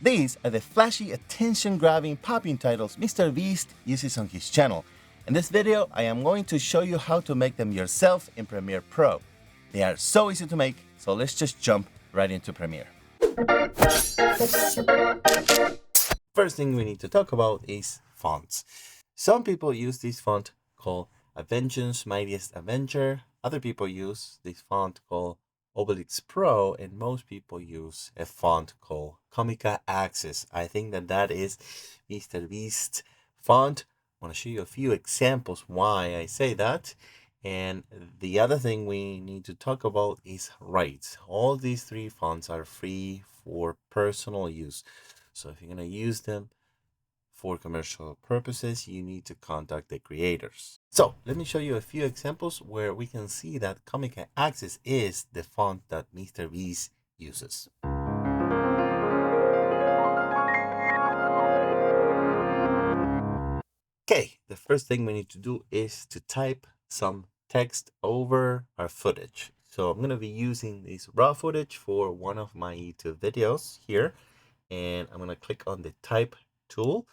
These are the flashy, attention-grabbing popping titles MrBeast uses on his channel. In this video, I am going to show you how to make them yourself in Premiere Pro. They are so easy to make, so let's just jump right into Premiere. First thing we need to talk about is fonts. Some people use this font called Avengers Mightiest Avenger. Other people use this font called Obelix Pro, and most people use a font called Comica Access. I think that is MrBeast's font. I want to show you a few examples why I say that. And the other thing we need to talk about is rights. All these three fonts are free for personal use. So if you're going to use them for commercial purposes, you need to contact the creators. So let me show you a few examples where we can see that Comica Access is the font that MrBeast uses. Okay, the first thing we need to do is to type some text over our footage. So I'm going to be using this raw footage for one of my YouTube videos here, and I'm going to click on the type tool.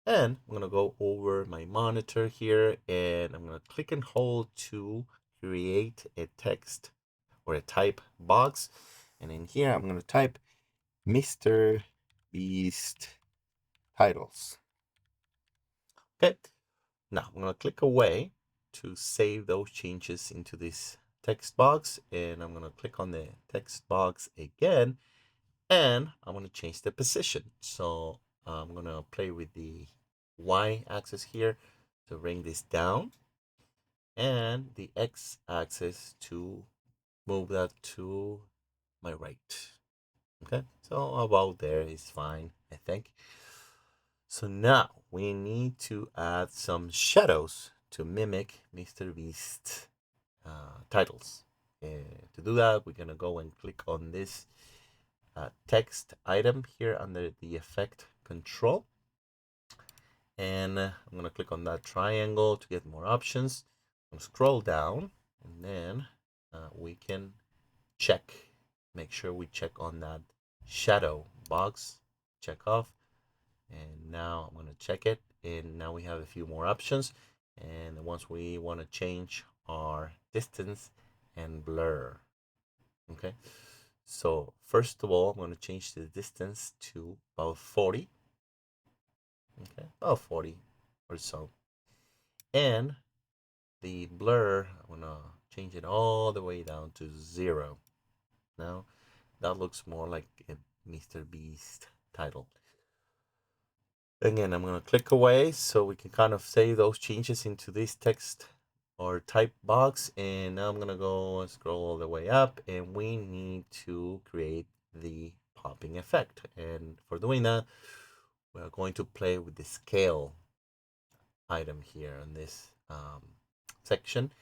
And I'm going to go over my monitor here, and I'm going to click and hold to create a text or a type box. And in here, I'm going to type MrBeast titles. Okay. Now I'm going to click away to save those changes into this text box. And I'm going to click on the text box again. And I'm going to change the position. So I'm going to play with the y-axis here to bring this down, and the x-axis to move that to my right. Okay, so about there is fine, I think. So now we need to add some shadows to mimic MrBeast titles. And to do that, we're gonna go and click on this text item here under the effect control. And I'm going to click on that triangle to get more options. I'm going to scroll down, and then we can make sure we check on that shadow box, check off. And now I'm going to check it, and now we have a few more options. And once we want to change our distance and blur. Okay, so first of all, I'm going to change the distance to about 40. Okay, about 40 or so. And the blur, I'm gonna change it all the way down to 0. Now that looks more like a MrBeast title. Again, I'm gonna click away so we can kind of save those changes into this text or type box. And now I'm gonna go and scroll all the way up, and we need to create the popping effect. And for doing that, we're going to play with the scale item here in this section.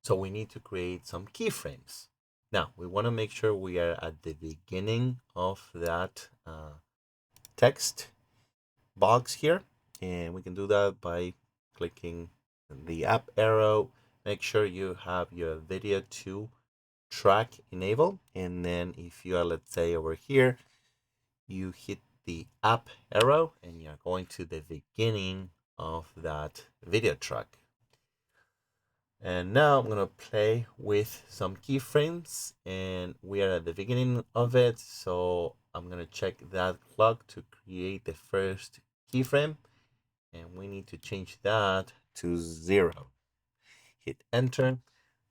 So we need to create some keyframes. Now we want to make sure we are at the beginning of that text box here, and we can do that by clicking the up arrow. Make sure you have your video 2 track enabled, and then if you are, let's say, over here, you hit the up arrow and you're going to the beginning of that video track. And now I'm gonna play with some keyframes, and we are at the beginning of it. So I'm gonna check that clock to create the first keyframe, and we need to change that to 0. Hit enter.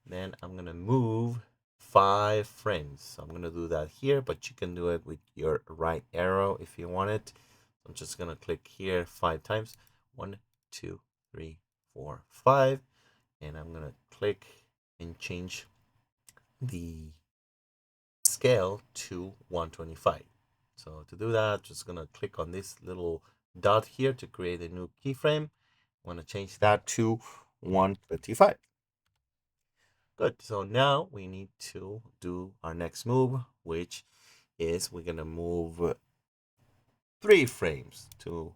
Then I'm gonna move 5 frames. So I'm gonna do that here, but you can do it with your right arrow if you want it. I'm just gonna click here 5 times. 1, 2, 3, 4, 5. And I'm gonna click and change the scale to 125. So to do that, just gonna click on this little dot here to create a new keyframe. I want to change that to 125. Good. So now we need to do our next move, which is we're gonna move 3 frames to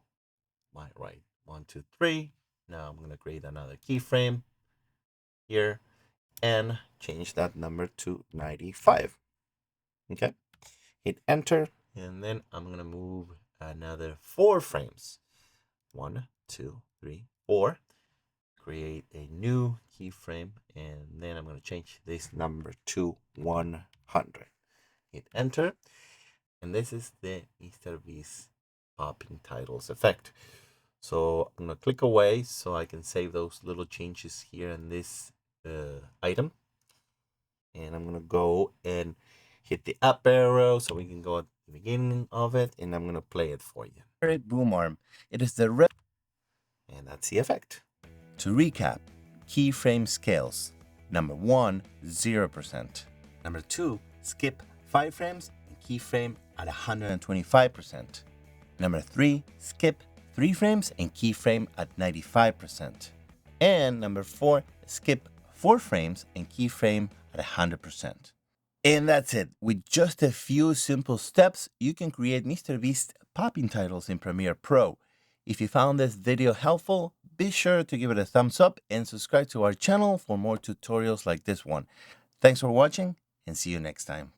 my right. 1, 2, 3. Now I'm gonna create another keyframe here and change that number to 95. Okay, hit enter, and then I'm gonna move another 4 frames. 1, 2, 3, 4. Create a new keyframe, and then I'm going to change this number to 100. Hit enter, and this is the MrBeast popping titles effect. So I'm going to click away so I can save those little changes here in this item. And I'm going to go and hit the up arrow so we can go at the beginning of it, and I'm going to play it for you. Boom arm. It is the And that's the effect. To recap, keyframe scales. Number 1, 0%. Number 2, skip 5 frames and keyframe at 125%. Number 3, skip 3 frames and keyframe at 95%. And number 4, skip 4 frames and keyframe at 100%. And that's it. With just a few simple steps, you can create MrBeast popping titles in Premiere Pro. If you found this video helpful, be sure to give it a thumbs up and subscribe to our channel for more tutorials like this one. Thanks for watching, and see you next time.